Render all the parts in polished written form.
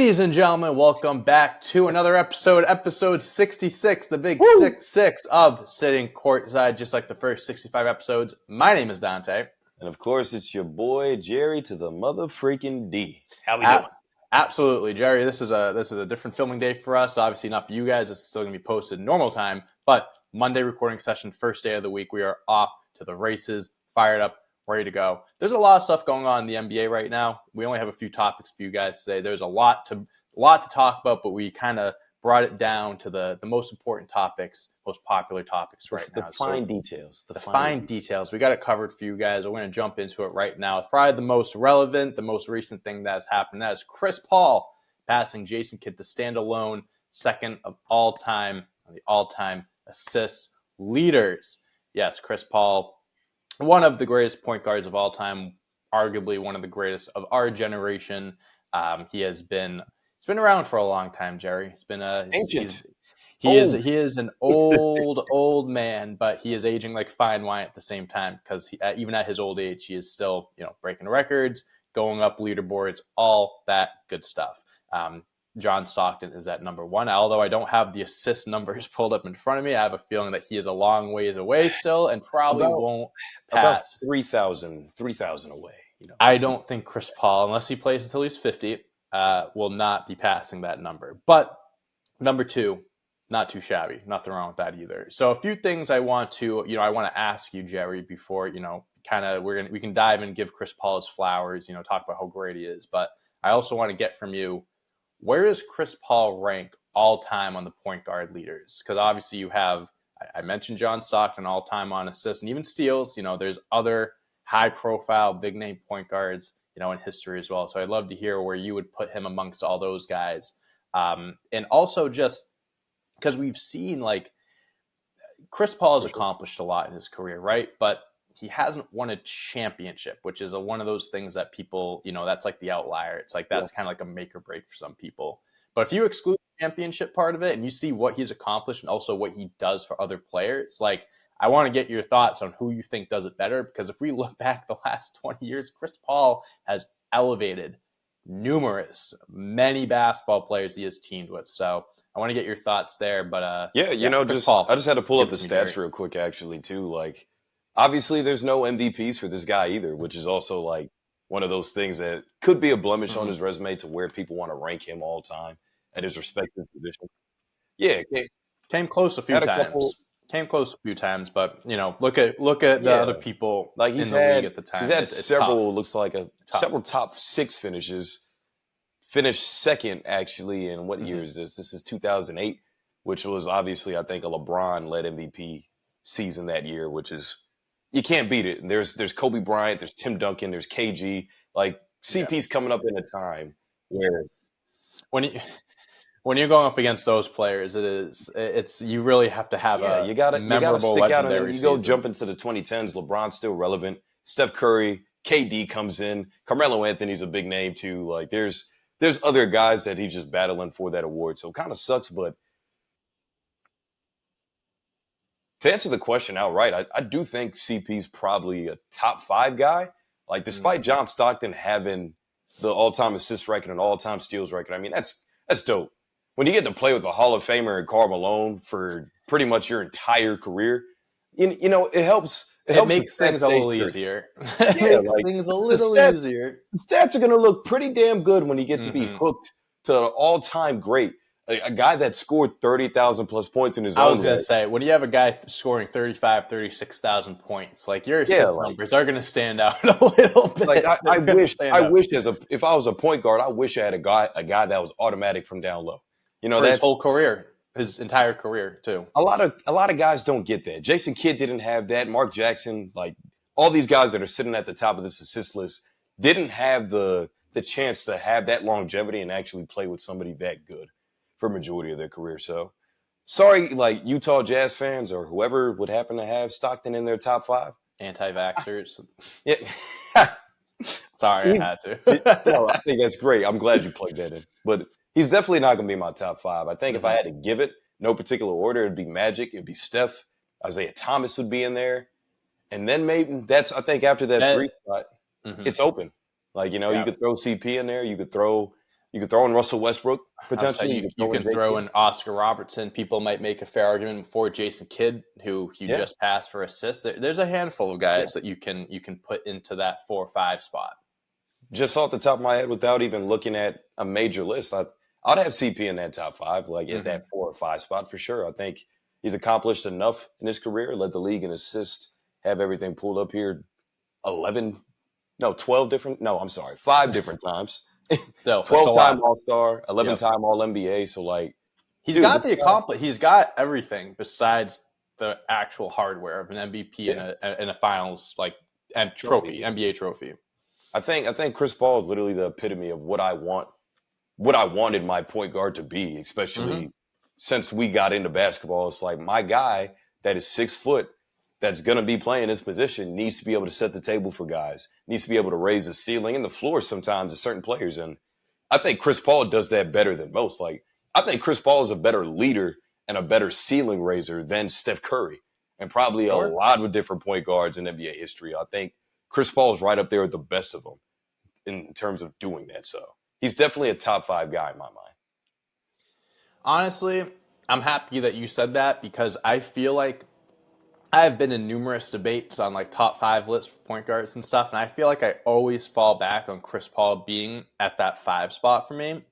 Ladies and gentlemen, welcome back to another episode 66, the big 6-6 of Sitting Courtside, just like the first 65 episodes. My name is Dante. And of course, it's your boy, Jerry, to the mother freaking D. How we doing? Absolutely, Jerry. This is a different filming day for us. Obviously not for you guys. This is still going to be posted normal time, but Monday recording session, first day of the week. We are off to the races, fired up, ready to go. There's a lot of stuff going on in the NBA right now. We only have a few topics for you guys today. There's a lot to talk about, but we kind of brought it down to the most important topics, most popular topics right now. The fine details. The fine details. We got it covered for you guys. We're going to jump into it right now. It's probably the most relevant, the most recent thing that has happened. That is Chris Paul passing Jason Kidd to stand alone, second of all time on the all-time assist leaders. Yes, Chris Paul, one of the greatest point guards of all time, arguably one of the greatest of our generation. He's been around for a long time, Jerry. He's been ancient. He is an old man, but he is aging like fine wine at the same time because even at his old age, he is still breaking records, going up leaderboards, all that good stuff. John Stockton is at number one. Although I don't have the assist numbers pulled up in front of me, I have a feeling that he is a long ways away still and probably won't pass. About 3,000 away. I don't think Chris Paul, unless he plays until he's 50, will not be passing that number. But number two, not too shabby. Nothing wrong with that either. So a few things I want to ask you, Jerry, before, we can dive in and give Chris Paul his flowers, talk about how great he is. But I also want to get from you, where does Chris Paul rank all time on the point guard leaders? Because obviously you have, I mentioned John Stockton all time on assists and even steals. There's other high profile, big name point guards, in history as well. So I'd love to hear where you would put him amongst all those guys. And also just because we've seen Chris Paul has accomplished a lot in his career, right? But he hasn't won a championship, which is one of those things that people, that's like the outlier. It's like that's kind of like a make or break for some people. But if you exclude the championship part of it and you see what he's accomplished and also what he does for other players, I want to get your thoughts on who you think does it better. Because if we look back the last 20 years, Chris Paul has elevated many basketball players he has teamed with. So I want to get your thoughts there. But I just had to pull up the stats real quick, actually, too. Obviously, there's no MVPs for this guy either, which is also one of those things that could be a blemish on his resume to where people want to rank him all time at his respective position. Yeah, came close a few times. But look at the other people in the league at the time. He's had several top six finishes. Finished second actually in what year is this? This is 2008, which was obviously I think a LeBron-led MVP season that year, which is you can't beat it. There's Kobe Bryant, there's Tim Duncan, there's KG. CP's coming up in a time where when you're going up against those players, it's you really have to have you gotta stick out, and then you go season. Jump into the 2010s. LeBron's still relevant. Steph Curry, KD comes in. Carmelo Anthony's a big name too. There's other guys that he's just battling for that award, so it kind of sucks. But to answer the question outright, I do think CP's probably a top 5 guy. Despite John Stockton having the all-time assist record and all-time steals record, I mean that's dope. When you get to play with a Hall of Famer and Karl Malone for pretty much your entire career, it helps. It makes things a little easier. The stats are going to look pretty damn good when you get to be hooked to an all-time great. A guy that scored 30,000 plus points in his own. I was going to say, when you have a guy scoring 36,000 points, your assist numbers are going to stand out a little bit. I wish if I was a point guard, I wish I had a guy that was automatic from down low. For his whole career. His entire career too. A lot of guys don't get that. Jason Kidd didn't have that. Mark Jackson, all these guys that are sitting at the top of this assist list didn't have the chance to have that longevity and actually play with somebody that good for a majority of their career. So sorry, Utah Jazz fans or whoever would happen to have Stockton in their top 5. Anti-vaxxers. Yeah. Sorry, I had to. No, I think that's great. I'm glad you plugged that in. But he's definitely not going to be my top 5. I think if I had to give it no particular order, it'd be Magic, it'd be Steph, Isaiah Thomas would be in there. And then maybe I think after that 3 spot, it's open. You could throw CP in there. You could throw You could throw in Russell Westbrook I was saying potentially. You could you throw in can throw JT. in Oscar Robertson. People might make a fair argument for Jason Kidd, who you Yeah, just passed for assists. There's a handful of yeah. guys that you can put into that 4 or 5 spot. Just off the top of my head, without even looking at a major list, I'd have CP in that top 5, like at Mm-hmm. that 4 or 5 spot for sure. I think he's accomplished enough in his career, led the league in assists, have everything pulled up here 11, no, 12 different, no, I'm sorry, 5 different times. Still, that's a 12-time lot. All-Star, Yep. 11-time All-NBA. So, like, He's dude, got this the guy, He's got everything besides the actual hardware of an MVP yeah, in a finals like and trophy. trophy, NBA trophy. I think Chris Paul is literally the epitome of what I wanted my point guard to be, Mm-hmm. especially since we got into basketball. It's like my guy that is 6 foot that's going to be playing his position needs to be able to set the table for guys, needs to be able to raise the ceiling and the floor sometimes to certain players. And I think Chris Paul does that better than most. Like, I think Chris Paul is a better leader and a better ceiling raiser than Steph Curry and probably a Sure. lot of different point guards in NBA history. I think Chris Paul is right up there with the best of them in terms of doing that. So he's definitely a top 5 guy in my mind. Honestly, I'm happy that you said that because I feel like I've been in numerous debates on like top 5 lists for point guards and stuff, and I feel like I always fall back on Chris Paul being at that 5 spot for me.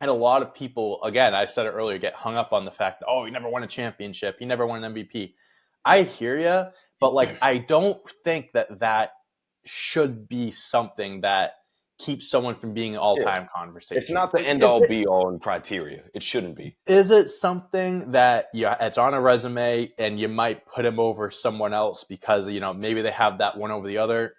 And a lot of people, again, I said it earlier, get hung up on the fact that, oh, he never won a championship. He never won an MVP. I hear you, but like, I don't think that should be something that keeps someone from being an Yeah. all-time It's conversation. not the Like, end all be all in criteria. It shouldn't be. is it something that it's on a resume and you might put him over someone else because, maybe they have that one over the other?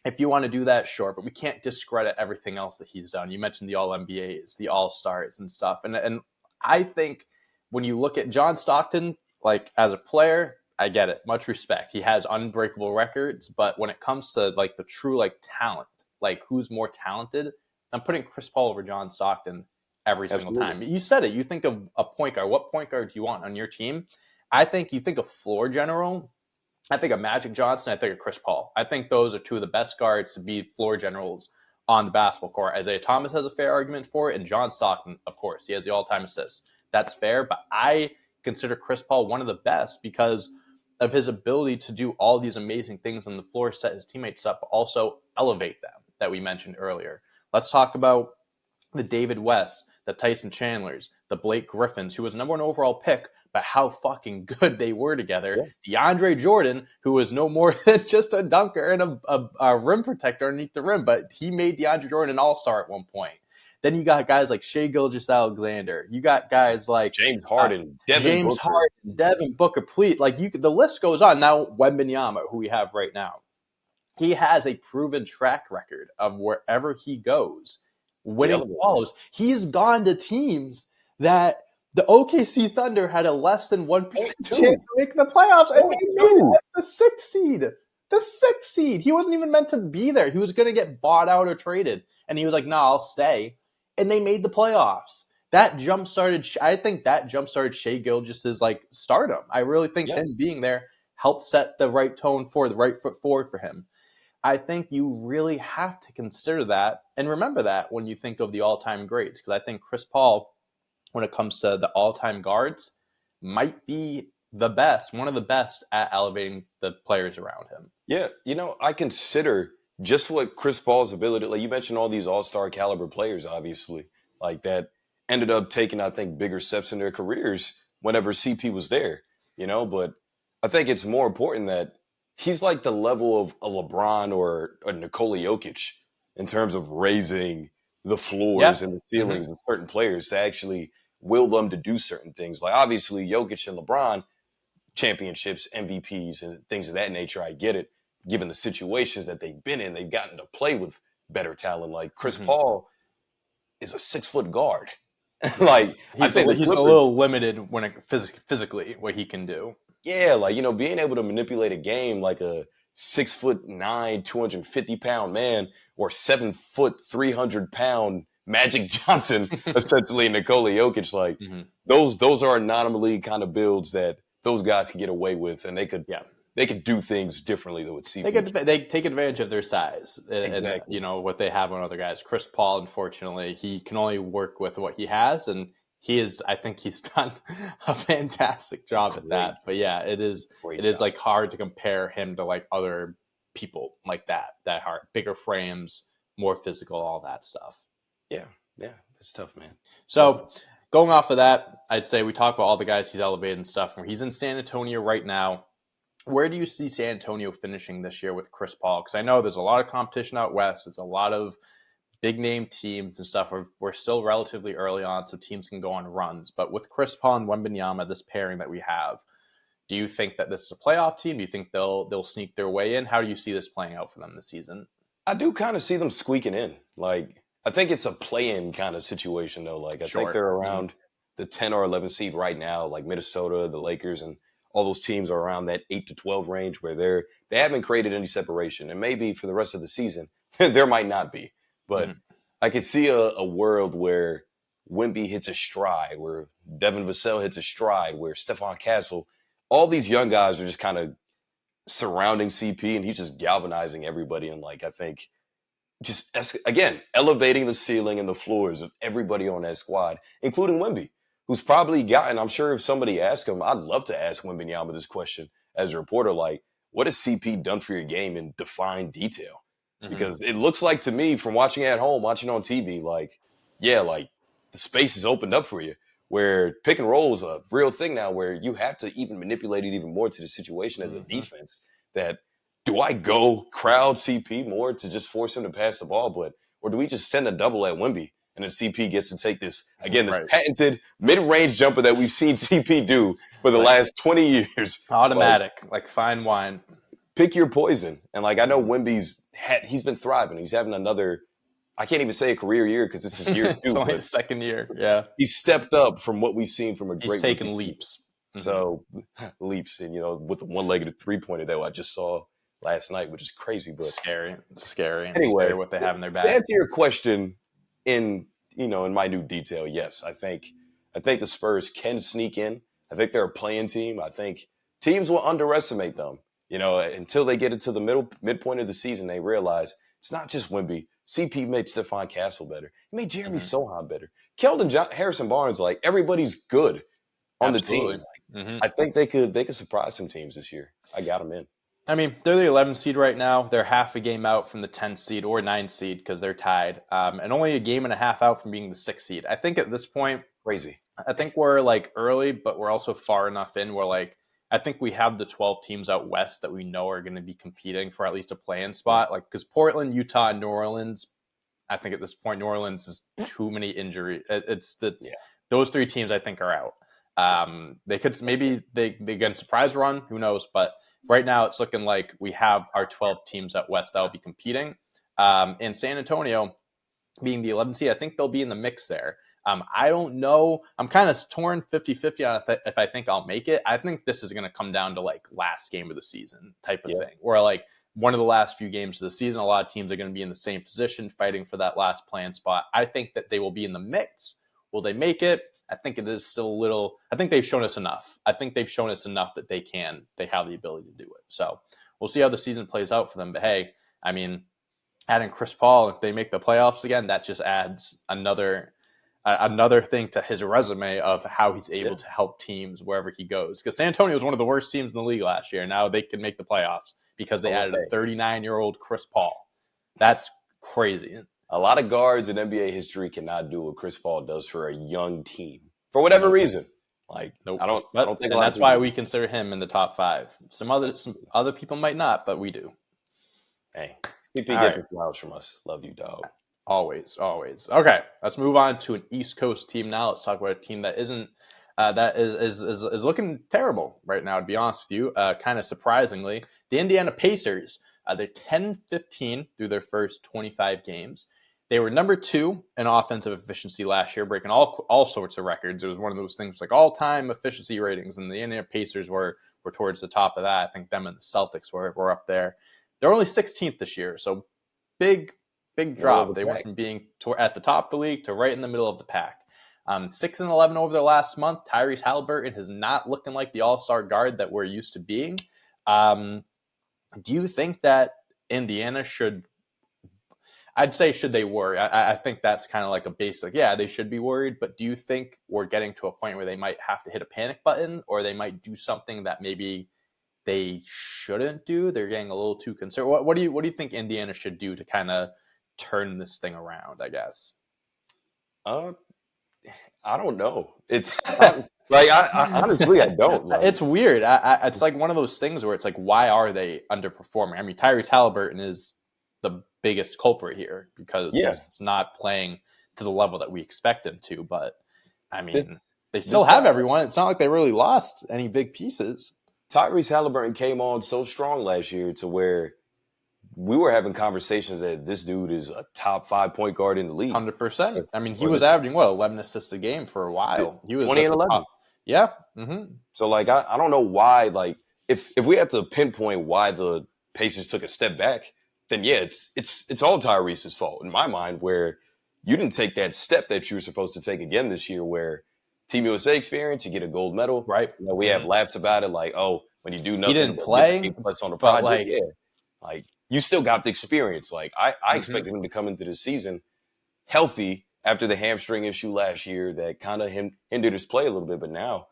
If you want to do that, sure, but we can't discredit everything else that he's done. You mentioned the All NBAs, the All Stars, and stuff, and I think when you look at John Stockton, like as a player, I get it, much respect. He has unbreakable records, but when it comes to like the true like talent, like who's more talented, I'm putting Chris Paul over John Stockton every single Absolutely. time. You said it. You think of a point guard. What point guard do you want on your team? I think you think of floor general. I think of Magic Johnson. I think of Chris Paul. I think those are 2 of the best guards to be floor generals on the basketball court. Isaiah Thomas has a fair argument for it, and John Stockton, of course, he has the all-time assists. That's fair, but I consider Chris Paul one of the best because of his ability to do all these amazing things on the floor, set his teammates up, but also elevate them that we mentioned earlier. Let's talk about the David West, the Tyson Chandlers, the Blake Griffins, who was #1 overall pick, but how fucking good they were together. Yeah. DeAndre Jordan, who was no more than just a dunker and a rim protector underneath the rim, but he made DeAndre Jordan an all-star at one point. Then you got guys like Shai Gilgeous-Alexander. You got guys like James Harden, Devin James Booker. Harden, Devin Booker. Please, like the list goes on. Now Wembanyama, who we have right now, he has a proven track record of wherever he goes, winning follows. He's gone to teams that the OKC Thunder had a less than 1% chance of making the playoffs, and they made it the 6th seed. The 6th seed. He wasn't even meant to be there. He was going to get bought out or traded, and he was like, "No, I'll stay." And they made the playoffs. That jump started. I think that jump started Shai Gilgeous's like stardom. I really think him being there helped set the right tone for the right foot forward for him. I think you really have to consider that and remember that when you think of the all-time greats, because I think Chris Paul, when it comes to the all-time guards, might be the best, one of the best at elevating the players around him. Yeah, I consider just what Chris Paul's ability, like you mentioned all these all-star caliber players, obviously, like that ended up taking, I think, bigger steps in their careers whenever CP was there, but I think it's more important that he's like the level of a LeBron or a Nikola Jokic in terms of raising the floors and the ceilings of certain players to actually will them to do certain things. Like obviously Jokic and LeBron, championships, MVPs, and things of that nature. I get it. Given the situations that they've been in, they've gotten to play with better talent. Like Chris Paul is a 6-foot guard. Like he's a little limited when it physically what he can do. Yeah, like being able to manipulate a game like a 6'9", 250-pound man or 7 foot, 300-pound Magic Johnson, essentially Nikola Jokic. Like those are anomaly kind of builds that those guys can get away with, and they could they could do things differently than what CP They take advantage of their size and exactly. what they have on other guys. Chris Paul, unfortunately, he can only work with what he has, and I think he's done a fantastic job at Great, that. But yeah, it great is job. like hard to compare him to like other people like that hard, bigger frames, more physical, all that stuff. Yeah, yeah, it's tough, man. So going off of that, I'd say we talk about all the guys he's elevated and stuff. Where he's in San Antonio right now. Where do you see San Antonio finishing this year with Chris Paul? Because I know there's a lot of competition out west. It's a lot of big name teams and stuff. We're still relatively early on, so teams can go on runs. But with Chris Paul and Wembanyama, this pairing that we have, do you think that this is a playoff team? Do you think they'll sneak their way in? How do you see this playing out for them this season? I do kind of see them squeaking in. Like, I think it's a play-in kind of situation, though. Like, I think they're around the 10 or 11 seed right now, like Minnesota, the Lakers, and all those teams are around that 8 to 12 range where they haven't created any separation. And maybe for the rest of the season, there might not be. But I could see a world where Wemby hits a stride, where Devin Vassell hits a stride, where Stephon Castle, all these young guys are just kind of surrounding CP, and he's just galvanizing everybody. And like, I think just again elevating the ceiling and the floors of everybody on that squad, including Wemby, who's probably gotten. I'm sure if somebody asked him, I'd love to ask Wembanyama this question as a reporter, like, what has CP done for your game in defined detail? Because it looks like to me, from watching at home, watching on TV, like, yeah, like the space is opened up for you. Where pick and roll is a real thing now, where you have to even manipulate it even more to the situation as a defense. That do I go crowd CP more to just force him to pass the ball, or do we just send a double at Wemby and then CP gets to take this again, this patented mid-range jumper that we've seen CP do for the last 20 years, automatic, like fine wine. Pick your poison. And like I know he's been thriving. He's having another. I can't even say a career year because this is year 2. It's only his second year. Yeah, he stepped up from what we've seen from a great. He's taken leaps. So leaps, and with the one-legged 3-pointer that I just saw last night, which is crazy, but scary. Anyway, scary what they have in their bag. To answer your question in minute detail, yes, I think the Spurs can sneak in. I think they're a playing team. I think teams will underestimate them. Until they get into the midpoint of the season, they realize it's not just Wemby. CP made Stephon Castle better. He made Jeremy Sohan better. Keldon Harrison Barnes, like everybody's good on the team. I think they could surprise some teams this year. I got them in. I mean, they're the 11th seed right now. They're half a game out from the 10th seed or 9th seed because they're tied, and only a game and a half out from being the 6th seed. I think at this point, crazy. I think we're like early, but we're also far enough in where like I think we have the 12 teams out west that we know are going to be competing for at least a play-in spot. Like because Portland, Utah, and New Orleans, I think at this point New Orleans is too many injuries. Those 3 teams I think are out. They could maybe they get a surprise run. Who knows? But right now it's looking like we have our 12 teams out west that will be competing. And San Antonio being the 11th seed, I think they'll be in the mix there. I don't know. I'm kind of torn 50-50 on if I think I'll make it. I think this is going to come down to like last game of the season type of thing, where like one of the last few games of the season, a lot of teams are going to be in the same position fighting for that last play-in spot. I think that they will be in the mix. Will they make it? I think it is still a little. I think they've shown us enough. I think they've shown us enough that they have the ability to do it. So we'll see how the season plays out for them. But hey, I mean, adding Chris Paul, if they make the playoffs again, that just adds another thing to his resume of how he's able to help teams wherever he goes. Because San Antonio was one of the worst teams in the league last year. Now they can make the playoffs because they added a 39-year-old Chris Paul. That's crazy. A lot of guards in NBA history cannot do what Chris Paul does for a young team for whatever reason. Like, I don't think. And that's why we consider him in the top 5. Some other people might not, but we do. Hey, CP gets some flowers from us. Love you, dog. Always. Okay, let's move on to an East Coast team now. Let's talk about a team that isn't that is looking terrible right now, to be honest with you. Kind of surprisingly, the Indiana Pacers. They're 10-15 through their first 25 games. They were number 2 in offensive efficiency last year, breaking all sorts of records. It was one of those things like all-time efficiency ratings, and the Indiana Pacers were towards the top of that. I think them and the Celtics were up there. They're only 16th this year, so big drop. They went from being at the top of the league to right in the middle of the pack. 6-11 over the last month. Tyrese Halliburton is not looking like the all-star guard that we're used to being. Do you think that Indiana should? I'd say should they worry? I think that's kind of like a basic. Yeah, they should be worried. But do you think we're getting to a point where they might have to hit a panic button, or they might do something that maybe they shouldn't do? They're getting a little too concerned. What do you think Indiana should do to kind of turn this thing around? I guess. Uh, I don't know. I honestly, I don't. Like, It's weird. It's like one of those things where it's like, why are they underperforming? I mean, Tyrese Halliburton is the biggest culprit here because yeah, he's not playing to the level that we expect him to. But I this mean, they this still have guy, everyone. It's not like they really lost any big pieces. Tyrese Halliburton came on so strong last year to where we were having conversations that this dude is a top 5 point guard in the league. 100%. I mean, he Or was the averaging 11 assists a game for a while. He was 20 at and the 11. top. Yeah. Mm-hmm. So like I don't know why, like if we had to pinpoint why the Pacers took a step back, then yeah, it's all Tyrese's fault in my mind, where you didn't take that step that you were supposed to take again this year, where Team USA experience, you get a gold medal. Right. You know, we have laughs about it, like, oh, when you do He nothing didn't but get the play, A+ on the but project, like, yeah. Like you still got the experience. Like I mm-hmm. expected him to come into the season healthy after the hamstring issue last year that kind of hindered his play a little bit, but now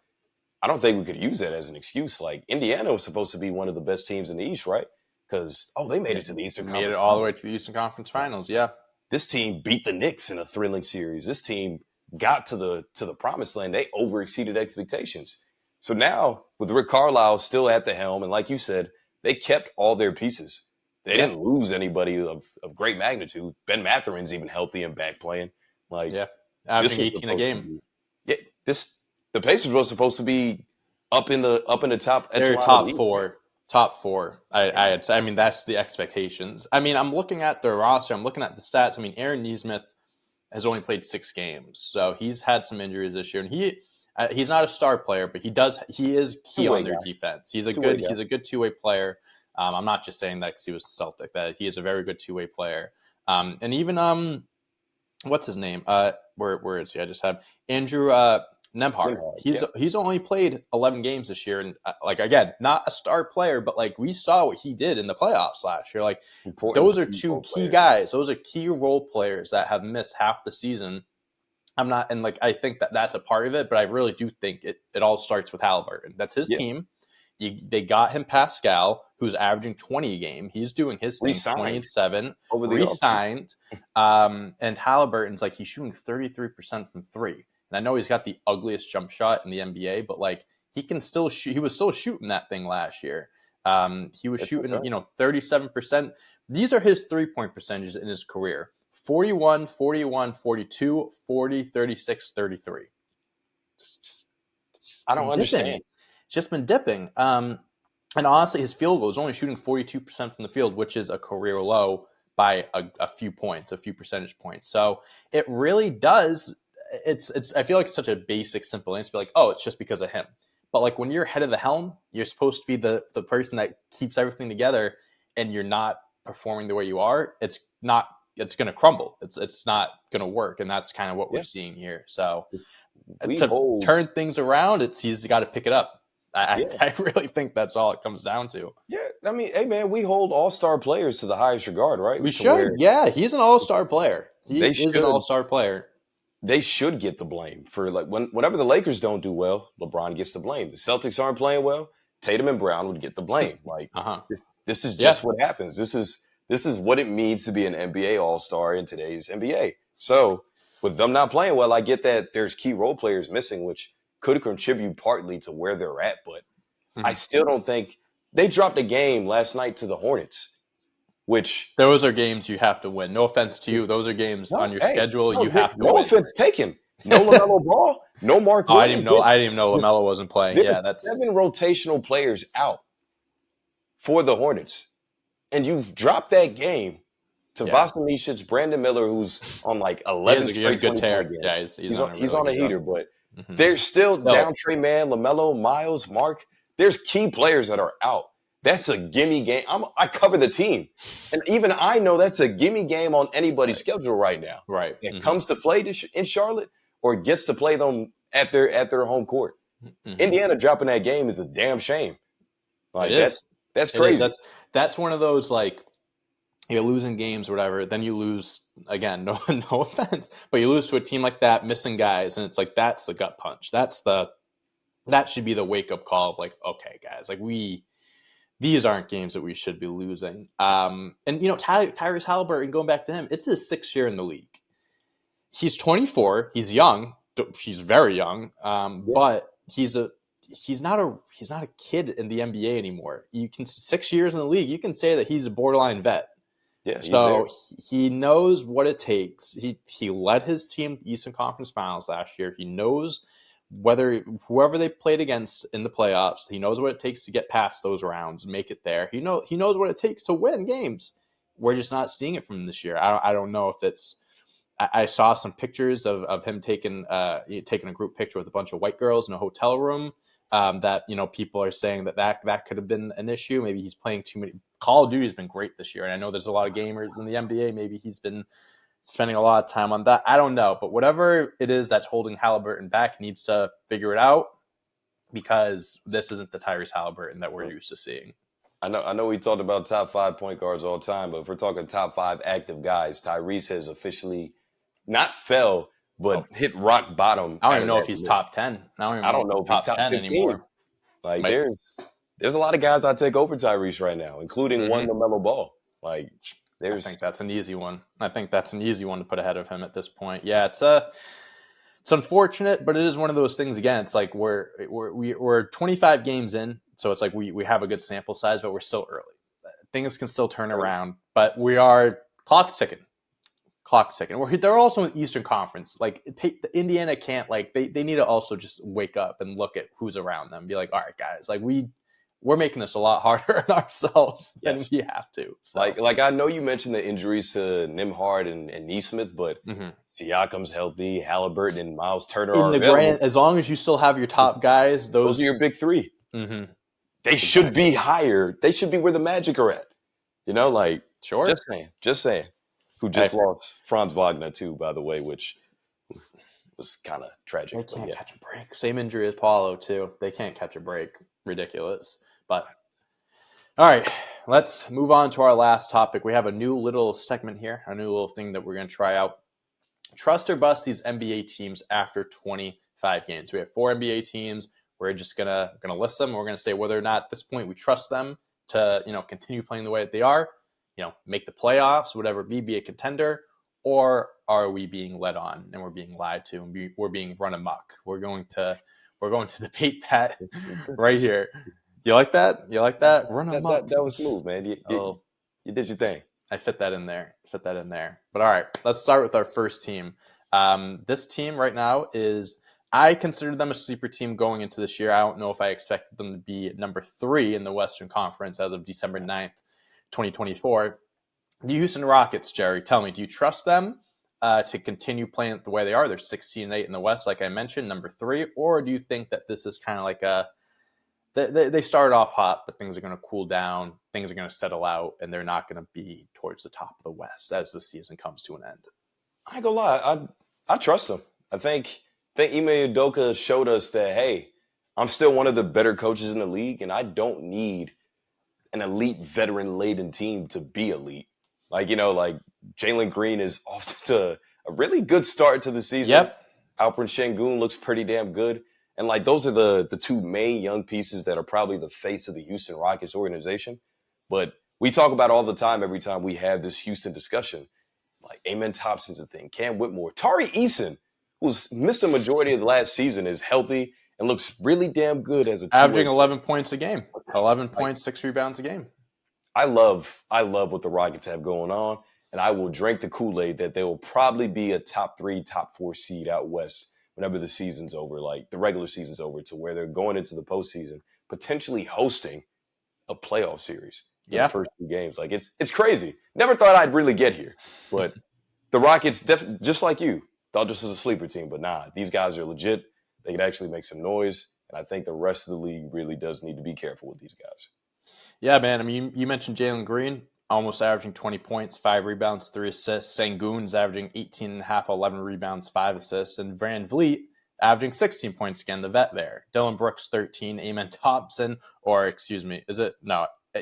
I don't think we could use that as an excuse. Like Indiana was supposed to be one of the best teams in the East, right? Because they made it to the Eastern Made it Conference all the way Finals. to the Eastern Conference Finals. Yeah. This team beat the Knicks in a thrilling series. This team got to the promised land. They overexceeded expectations. So now with Rick Carlisle still at the helm, and like you said, they kept all their pieces. They didn't lose anybody of great magnitude. Ben Matherin's even healthy and back playing. Like averaging 18 a game. The Pacers were supposed to be up in the top They're echelon of the league. top four. I'd say. I mean, that's the expectations. I mean, I'm looking at their roster. I'm looking at the stats. I mean, Aaron Nesmith has only played 6 games, so he's had some injuries this year, and he's not a star player, but he is key on their defense. He's a good two-way player. I'm not just saying that because he was a Celtic. That he is a very good two-way player. And even what's his name? Where is he? I just have Andrew Nembhard. He's only played 11 games this year, and like again, not a star player, but like we saw what he did in the playoffs last year. Like those are two key guys. Those are key role players that have missed half the season. I'm not, and like I think that's a part of it, but I really do think it all starts with Halliburton. That's his team. They got him Pascal, who's averaging 20 a game. He's doing his thing, 27, re-signed. And Halliburton's like, he's shooting 33% from 3. And I know he's got the ugliest jump shot in the NBA, but like he can still shoot. He was still shooting that thing last year. He was shooting, 37%. These are his 3-point percentages in his career. 41, 41, 42, 40, 36, 33. I don't understand. It's just been dipping. And honestly, his field goal is only shooting 42% from the field, which is a career low by a few points, a few percentage points. So it really does. I feel like it's such a basic, simple answer to be like, oh, it's just because of him. But like when you're head of the helm, you're supposed to be the person that keeps everything together, and you're not performing the way you are. It's going to crumble. It's not going to work. And that's kind of what we're seeing here. So to turn things around, he's got to pick it up. I really think that's all it comes down to. Yeah, I mean, hey man, we hold all-star players to the highest regard, right? We should. Yeah, he's an all-star player. He is an all-star player. They should get the blame for like whenever the Lakers don't do well, LeBron gets the blame. The Celtics aren't playing well, Tatum and Brown would get the blame. Like this is just what happens. This is what it means to be an NBA all-star in today's NBA. So with them not playing well, I get that there's key role players missing, which could contribute partly to where they're at, but I still don't think they dropped a game last night to the Hornets, which those are games you have to win. No offense to you. Those are games on your schedule you have to win. No offense taken. No LaMelo Ball, no Mark Williams. I didn't even know LaMelo wasn't playing. That's 7 rotational players out for the Hornets. And you've dropped that game to Vasilij Micic, Brandon Miller, who's on like 11 straight good tear. games. Yeah, he's on a heater, but there's still down Trey Man, LaMelo, Miles, Mark. There's key players that are out. That's a gimme game. I cover the team. And even I know that's a gimme game on anybody's schedule right now. Right. It comes to play in Charlotte or gets to play them at their home court. Indiana dropping that game is a damn shame. Like That's It is. crazy. That's one of those, like, you're losing games or whatever, then you lose again. No, no offense, but you lose to a team like that, missing guys, and it's like that's the gut punch. That should be the wake up call of like, okay, guys, like these aren't games that we should be losing. And Tyrese Halliburton, going back to him, it's his 6th year in the league. He's 24. He's young. He's very young. Yeah. But he's not a kid in the NBA anymore. 6 years in the league, you can say that he's a borderline vet. Yeah, he's there. So he knows what it takes. He led his team to the Eastern Conference Finals last year. He knows whoever they played against in the playoffs, he knows what it takes to get past those rounds, make it there. He knows what it takes to win games. We're just not seeing it from him this year. I don't know if it's. I saw some pictures of him taking a group picture with a bunch of white girls in a hotel room. That people are saying that could have been an issue. Maybe he's playing too many. Call of Duty has been great this year, and I know there's a lot of gamers in the NBA. Maybe he's been spending a lot of time on that. I don't know, but whatever it is that's holding Halliburton back needs to figure it out, because this isn't the Tyrese Halliburton that we're used to seeing. I know we talked about top 5 point guards all the time, but if we're talking top 5 active guys, Tyrese has officially not fell, but hit rock bottom. I don't even know if he's top 10. I don't know if he's top 10 anymore. Like there's a lot of guys I take over Tyrese right now, including one LaMelo Ball. Like I think that's an easy one. To put ahead of him at this point. Yeah, it's unfortunate, but it is one of those things. Again, it's like we're 25 games in, so it's like we have a good sample size, but we're still early. Things can still turn around, but we are clock's ticking. They're also in the Eastern Conference. Like Indiana can't, like they need to also just wake up and look at who's around them. Be like, all right, guys, like we're making this a lot harder on ourselves than we have to. So. Like I know you mentioned the injuries to Nembhard and Nesmith, but Siakam's healthy, Halliburton and Miles Turner are available. As long as you still have your top guys, those are your big 3. Mm-hmm. They should be higher. They should be where the Magic are at. Sure. Just saying. Who just lost Franz Wagner too, by the way, which was kind of tragic. They can't catch a break. Same injury as Paulo too. They can't catch a break. Ridiculous. But all right, let's move on to our last topic. We have a new little segment here, a new little thing that we're going to try out. Trust or bust these NBA teams after 25 games. We have 4 NBA teams. We're just gonna list them. We're gonna say whether or not at this point we trust them to continue playing the way that they are. Make the playoffs, whatever it be a contender, or are we being led on and we're being lied to and we're being run amok? We're going to debate that right here. You like that? Run amok. That was smooth, man. You did your thing. I fit that in there. But all right, let's start with our first team. This team right now I consider them a sleeper team going into this year. I don't know if I expected them to be number 3 in the Western Conference as of December 9th. 2024. The Houston Rockets, Jerry, tell me, do you trust them to continue playing the way they are? They're 16-8 in the West, like I mentioned, number 3. Or do you think that this is kind of like they started off hot, but things are going to cool down, things are going to settle out, and they're not going to be towards the top of the West as the season comes to an end? I ain't gonna lie, I trust them. I think Ime Udoka showed us that, hey, I'm still one of the better coaches in the league, and I don't need an elite veteran-laden team to be elite. Like Jalen Green is off to a really good start to the season. Yep. Alperen Sengun looks pretty damn good. And those are the 2 main young pieces that are probably the face of the Houston Rockets organization. But we talk about all the time every time we have this Houston discussion. Like Amen Thompson's a thing. Cam Whitmore. Tari Eason, who's missed a majority of the last season, is healthy and looks really damn good as a averaging 11 points a game. 11 points, 6 rebounds a game. I love what the Rockets have going on, and I will drink the Kool-Aid that they will probably be a top 3, top 4 seed out west whenever the season's over, like the regular season's over, to where they're going into the postseason, potentially hosting a playoff series for the first 2 games. Like it's crazy. Never thought I'd really get here, but the Rockets, just like you, thought this was a sleeper team, but nah, these guys are legit. They could actually make some noise, and I think the rest of the league really does need to be careful with these guys. Yeah, man. I mean, you mentioned Jalen Green, almost averaging 20 points, 5 rebounds, 3 assists. Sengun's averaging 18.5, 11 rebounds, 5 assists. And Van Vliet averaging 16 points again, the vet there. Dylan Brooks, 13. Amen Thompson,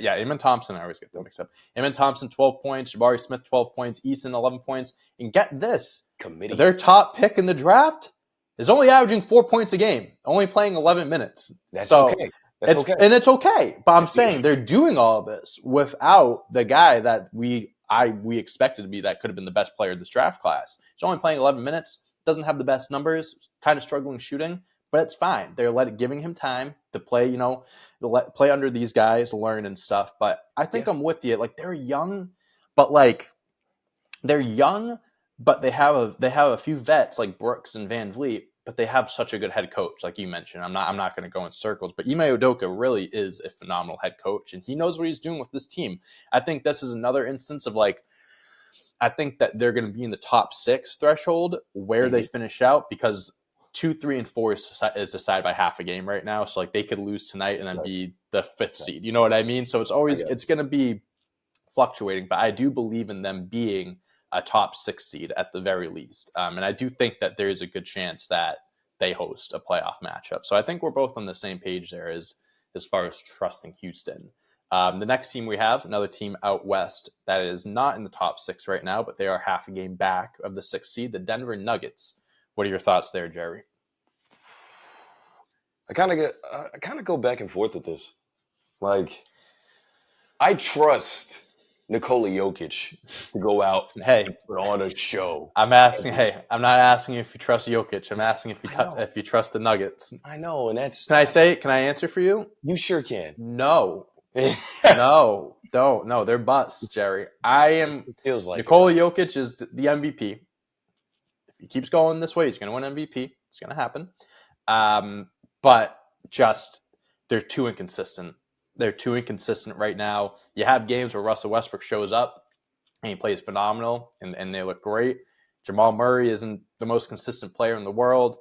Yeah, Amen Thompson, I always get them mixed up. Amen Thompson, 12 points. Jabari Smith, 12 points. Eason, 11 points. And get this, Committee. their top pick in the draft is only averaging 4 points a game, only playing 11 minutes. That's so okay. That's okay. And it's okay. But I'm saying they're doing all of this without the guy that we expected to be that could have been the best player in this draft class. He's only playing 11 minutes, doesn't have the best numbers, kind of struggling shooting. But it's fine. They're giving him time to play, play under these guys, learn and stuff. But I think I'm with you. They're young, but they have a few vets like Brooks and Van Vliet, but they have such a good head coach, like you mentioned. I'm not going to go in circles, but Ime Udoka really is a phenomenal head coach, and he knows what he's doing with this team. I think this is another instance of I think that they're going to be in the top 6 threshold where they finish out because 2, 3, and 4 is decided by half a game right now. So they could lose tonight and then be the 5th seed. You know what I mean? So it's going to be fluctuating, but I do believe in them being a top 6 seed at the very least. And I do think that there is a good chance that they host a playoff matchup. So I think we're both on the same page there as far as trusting Houston. The next team we have, another team out west that is not in the top 6 right now, but they are half a game back of the 6th seed, the Denver Nuggets. What are your thoughts there, Jerry? I kind of go back and forth with this. I trust Nikola Jokic to go out and put on a show. I'm not asking you if you trust Jokic. I'm asking if you trust the Nuggets. I know, and that's. Can I answer for you? You sure can. No. No, they're busts, Jerry. Feels like Nikola Jokic is the MVP. If he keeps going this way, he's going to win MVP. It's going to happen. But just they're too inconsistent. They're too inconsistent right now. You have games where Russell Westbrook shows up and he plays phenomenal and they look great. Jamal Murray isn't the most consistent player in the world.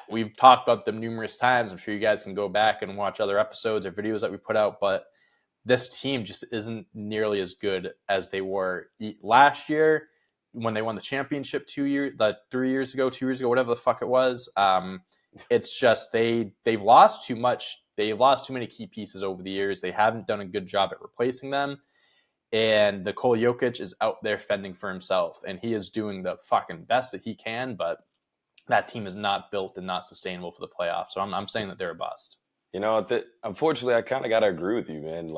We've talked about them numerous times. I'm sure you guys can go back and watch other episodes or videos that we put out, but this team just isn't nearly as good as they were last year when they won the championship 2 years ago, whatever the fuck it was. It's just they've lost too much. They've lost too many key pieces over the years. They haven't done a good job at replacing them. And Nikola Jokic is out there fending for himself, and he is doing the fucking best that he can, but that team is not built and not sustainable for the playoffs. So I'm saying that they're a bust. Unfortunately, I kind of got to agree with you, man.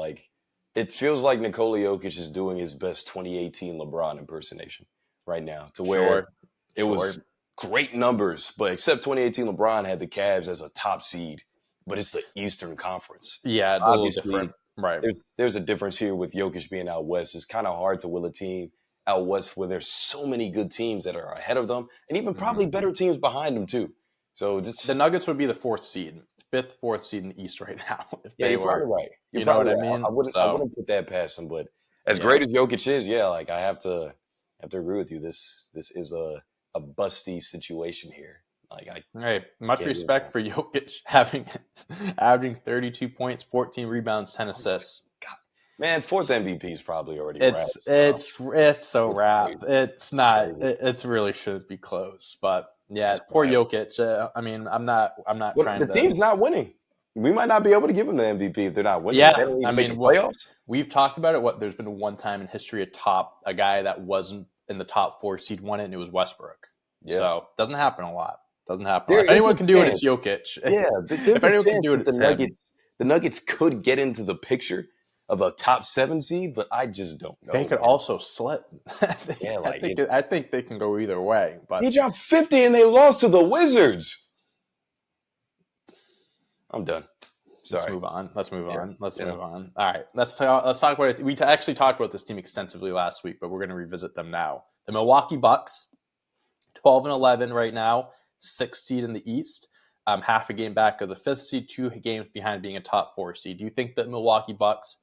It feels like Nikola Jokic is doing his best 2018 LeBron impersonation right now, to where it was great numbers, but except 2018 LeBron had the Cavs as a top seed, but it's the Eastern Conference. Yeah, it's obviously a little different. Right. There's a difference here with Jokic being out west. It's kind of hard to will a team out west where there's so many good teams that are ahead of them and even probably better teams behind them too. So the Nuggets would be the 4th seed. 5th, 4th seed in the East right now. You're probably right. You know what I mean? I wouldn't put that past him, but as great as Jokic is, I have to agree with you. This is a busty situation here. Right. Much respect for Jokic averaging 32 points, 14 rebounds, 10 assists. God. Man, 4th MVP is probably already wrapped. It's so wrapped. It's not. It really shouldn't be close. But yeah, poor Jokic. I'm not trying to. The team's not winning. We might not be able to give them the MVP if they're not winning. Yeah, playoffs. We've talked about it. There's been one time in history a guy that wasn't in the top 4 seed won it, and it was Westbrook. Yeah. So it doesn't happen a lot. If anyone can do it, it's Jokic. Yeah, if anyone can do it, it's him. The Nuggets could get into the picture of a top 7 seed, but I just don't know. They could also slip. I think they can go either way. But they dropped 50 and they lost to the Wizards. I'm done. Sorry. Let's move on. All right, let's talk about it. We actually talked about this team extensively last week, but we're going to revisit them now. The Milwaukee Bucks, 12-11 right now. 6th seed in the East, half a game back of the 5th seed, 2 games behind being a top 4 seed. Do you think that Milwaukee Bucks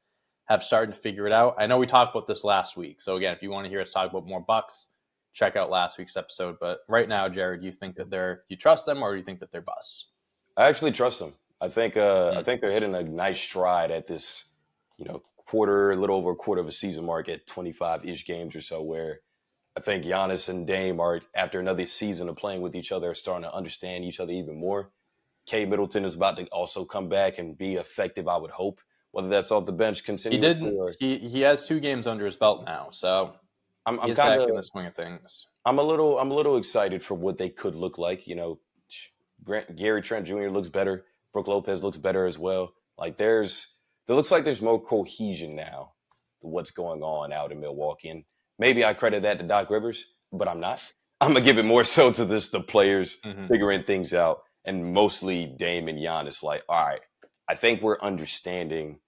have started to figure it out? I know we talked about this last week. So again, if you want to hear us talk about more Bucks, check out last week's episode. But right now, Jared, do you think that do you trust them or do you think that they're busts? I actually trust them. I think they're hitting a nice stride at this, a little over a quarter of a season mark at 25-ish games or so, where I think Giannis and Dame are, after another season of playing with each other, starting to understand each other even more. K. Middleton is about to also come back and be effective, I would hope, whether that's off the bench He continuously didn't. or He has 2 games under his belt now, so he I'm is kind back of in the swing of things. I'm a little excited for what they could look like. Gary Trent Jr. looks better. Brook Lopez looks better as well. Like there looks like there's more cohesion now to what's going on out in Milwaukee. And maybe I credit that to Doc Rivers, but I'm not. I'm gonna give it more so to the players Hmm. figuring things out, and mostly Dame and Giannis. Like, all right, I think we're understanding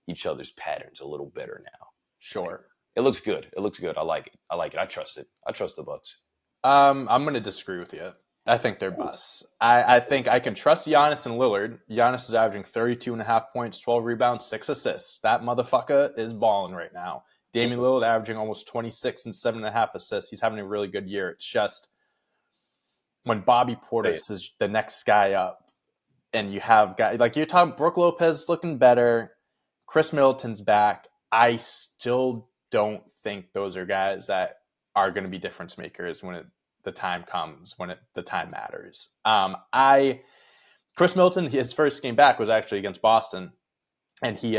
each other's patterns a little better now. Like, Sure. it looks good. It looks good. I like it. I like it. I trust it. I trust the Bucks. I'm going to disagree with you. I think they're busts. I think I can trust Giannis and Lillard. Giannis is averaging 32.5 points, 12 rebounds, 6 assists. That motherfucker is balling right now. Damian Lillard averaging almost 26 and 7.5 assists. He's having a really good year. It's just when Bobby Portis is the next guy up, and you have guys like you're talking, Brook Lopez looking better, Chris Middleton's back. I still don't think those are guys that are going to be difference makers when the time comes, when the time matters. Chris Middleton, his first game back was actually against Boston, and he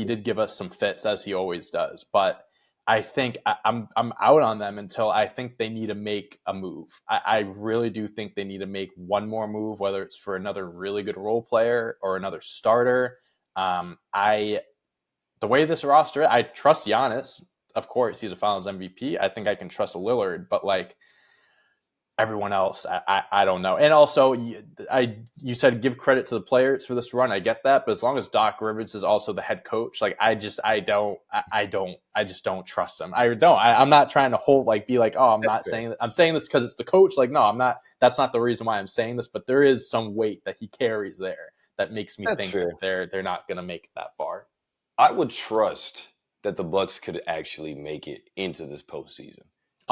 did give us some fits as he always does. But I think I'm out on them until I think they need to make a move. I really do think they need to make one more move, whether it's for another really good role player or another starter. I the way this roster, I trust Giannis. Of course, he's a Finals MVP. I think I can trust Lillard, but like everyone else, I don't know. And also, you said give credit to the players for this run. I get that, but as long as Doc Rivers is also the head coach, like I just don't trust him. I'm not trying to be like, oh, I'm That's not fair. saying that. I'm saying this because it's the coach. Like, no, I'm not. That's not the reason why I'm saying this. But there is some weight that he carries there that makes me That's think fair. that they're not going to make it that far. I would trust that the Bucks could actually make it into this postseason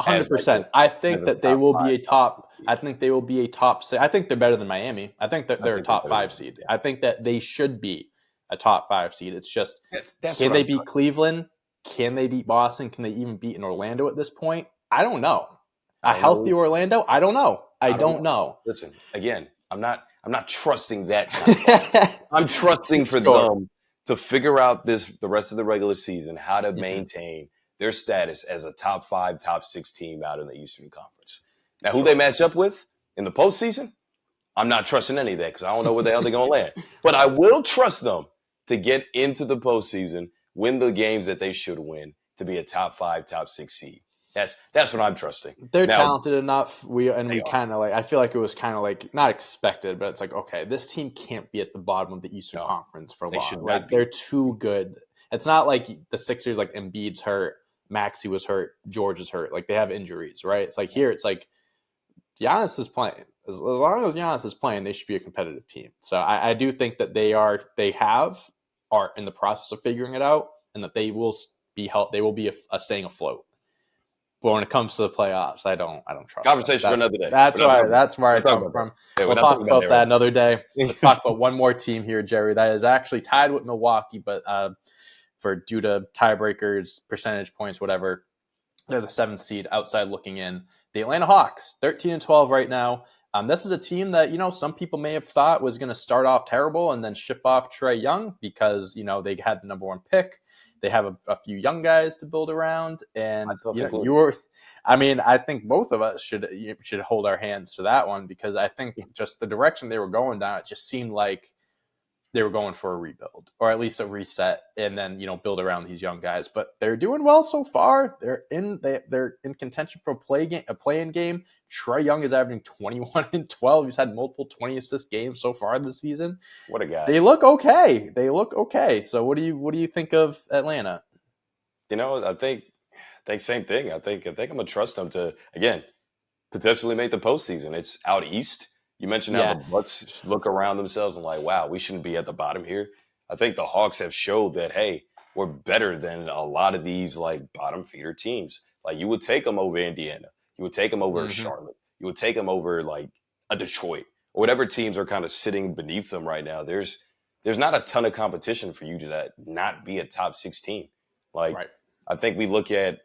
as like 100%. I as think a that they top will be five, a top six top. seed. I think they will be a top six. I think they're better than Miami. I think that I they're a think they're top better than five them. seed. Yeah. I think that they should be a top 5 seed. It's just, That's can what they I'm beat Cleveland? Can they beat Boston? Can they even beat an Orlando at this point? I don't know. I A don't know. healthy Orlando? I don't know. I I don't don't know. know. Listen, again, I'm not trusting that kind of thing. I'm trusting for Sure. them to figure out the rest of the regular season, how to Mhm. maintain their status as a top 5, top 6 team out in the Eastern Conference. Now, who they Sure. match up with in the postseason, I'm not trusting any of that because I don't know where the hell they're going to land. But I will trust them to get into the postseason, win the games that they should win to be a top 5, top 6 seed. That's what I'm trusting. They're Now, talented enough. We they are. kind of like. I feel like it was kind of like not expected, but it's like, okay, this team can't be at the bottom of the Eastern No, Conference for they should long. not Like they're be. too good. It's not like the Sixers. Like Embiid's hurt, Maxey was hurt, George is hurt. Like they have injuries, right? It's like here, it's like Giannis is playing. As long as Giannis is playing, they should be a competitive team. So I do think that are in the process of figuring it out, and that they will be help. They will be staying afloat. But when it comes to the playoffs, I don't trust them. Conversation for another day. That's where We're I not talking come about that. from. Yeah, we're We'll not talk talking about about that right that another day. Let's now. talk about one more team here, Jerry, that is actually tied with Milwaukee, but for due to tiebreakers, percentage points, whatever, they're the 7th seed outside looking in. The Atlanta Hawks, 13-12 right now. This is a team that, some people may have thought was going to start off terrible and then ship off Trae Young because, they had the number 1 pick. They have a few young guys to build around. And, Myself included. I think both of us should hold our hands to that one because I think just the direction they were going down, it just seemed like they were going for a rebuild or at least a reset and then, build around these young guys. But they're doing well so far. They're in contention for a play-in game. Trae Young is averaging 21 and 12. He's had multiple 20-assist games so far this season. What a guy. They look okay. So what do you think of Atlanta? I think same thing. I think I'm gonna trust them to again potentially make the postseason. It's out east. You mentioned how the Yeah. Bucks look around themselves and like, wow, we shouldn't be at the bottom here. I think the Hawks have showed that hey, we're better than a lot of these like bottom feeder teams. Like you would take them over Indiana, you would take them over Mm-hmm. Charlotte, you would take them over like a Detroit or whatever teams are kind of sitting beneath them right now. There's not a ton of competition for you to not be a top 16. Like Right. I think we look at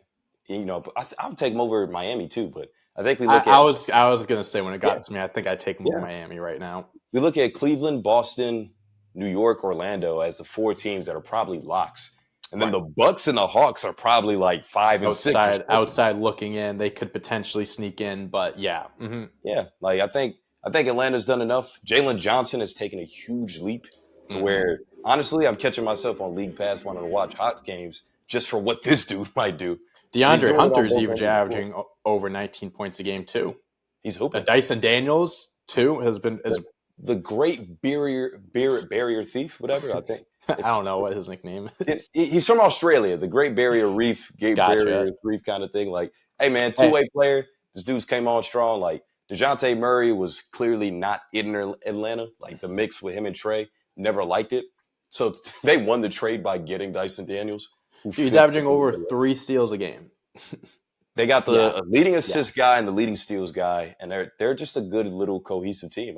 I would take them over Miami too, but I think we I, look I at was I was gonna say when it yeah, got to me, I think I'd take him over yeah. Miami right now. We look at Cleveland, Boston. New York, Orlando as the 4 teams that are probably locks. And then the Bucks and the Hawks are probably like 5 and 6 or something. Outside looking in, they could potentially sneak in, but yeah. Mm-hmm. Yeah, like I think Atlanta's done enough. Jalen Johnson has taken a huge leap to where honestly I'm catching myself on League Pass wanting to watch hot games just for what this dude might do. And he's DeAndre doing it on Hunter's both even ends of the floor. averaging over 19 points a game too. He's hooping. Dyson Daniels too has been the great barrier thief, whatever. I think I don't know what his nickname is. He's from Australia. The Great Barrier Reef, Barrier Reef kind of thing. Like, hey man, two-way player. This dude's came on strong. Like DeJounte Murray was clearly not in Atlanta. Like the mix with him and Trey, never liked it. So they won the trade by getting Dyson Daniels. He's averaging over 3 steals a game. They got the leading assist guy and the leading steals guy, and they're just a good little cohesive team.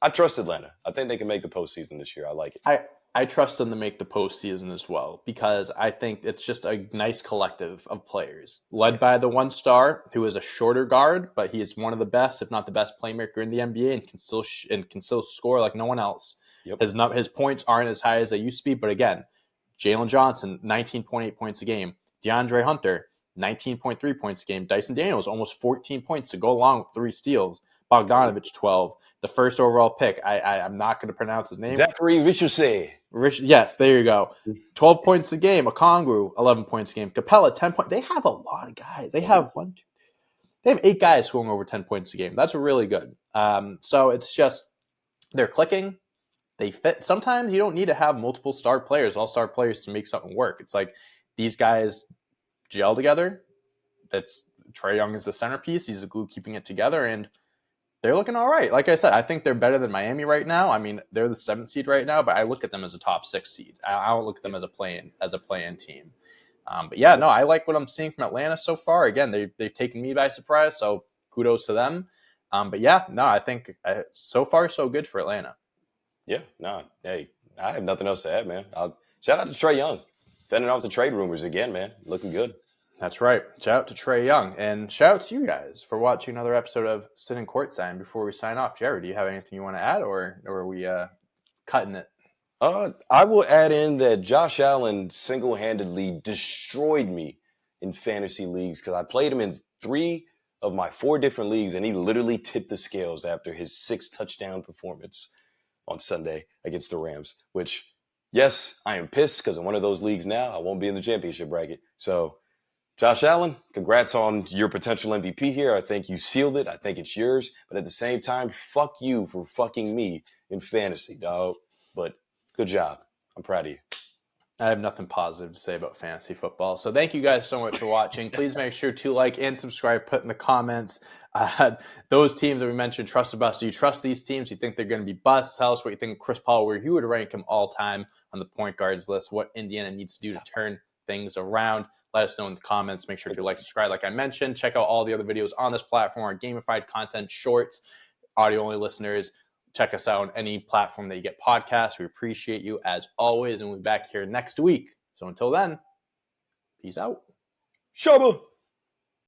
I trust Atlanta. I think they can make the postseason this year. I like it. I trust them to make the postseason as well because I think it's just a nice collective of players led by the one star who is a shorter guard, but he is one of the best, if not the best playmaker in the NBA and can still score like no one else. Yep. His points aren't as high as they used to be, but again, Jalen Johnson, 19.8 points a game. DeAndre Hunter, 19.3 points a game. Dyson Daniels, almost 14 points to go along with 3 steals. Bogdanovich, 12. The first overall pick. I'm not going to pronounce his name. Zachary Richardson. Yes, there you go. 12 points a game. Okongwu, 11 points a game. Capella, 10 points. They have a lot of guys. They have 8 guys scoring over 10 points a game. That's really good. So it's just they're clicking. They fit. Sometimes you don't need to have multiple star players, all-star players to make something work. It's like these guys gel together. That's Trae Young is the centerpiece. He's the glue keeping it together, and they're looking all right. Like I said, I think they're better than Miami right now. I mean, they're the 7th seed right now, but I look at them as a top 6 seed. I don't look at them as a play-in team. But yeah, no, I like what I'm seeing from Atlanta so far. Again, they've taken me by surprise, so kudos to them. But yeah, no, I think so far so good for Atlanta. Yeah, no, hey, I have nothing else to add, man. Shout out to Trae Young, fending off the trade rumors again, man. Looking good. That's right. Shout out to Trae Young. And shout out to you guys for watching another episode of Sitting Courtside. Before we sign off, Jared, do you have anything you want to add, or are we cutting it? I will add in that Josh Allen single-handedly destroyed me in fantasy leagues because I played him in 3 of my 4 different leagues, and he literally tipped the scales after his 6-touchdown performance on Sunday against the Rams, which, yes, I am pissed because in one of those leagues now, I won't be in the championship bracket. So, Josh Allen, congrats on your potential MVP here. I think you sealed it. I think it's yours. But at the same time, fuck you for fucking me in fantasy, dog. But good job. I'm proud of you. I have nothing positive to say about fantasy football. So thank you guys so much for watching. Please make sure to like and subscribe. Put in the comments those teams that we mentioned, trust or bust. Do you trust these teams? You think they're going to be busts? Tell us what you think of Chris Paul, where you would rank him all time on the point guards list, what Indiana needs to do to turn things around. Let us know in the comments. Make sure to like, subscribe, like I mentioned. Check out all the other videos on this platform, our gamified content, shorts, audio-only listeners. Check us out on any platform that you get podcasts. We appreciate you as always, and we'll be back here next week. So until then, peace out. Shabba.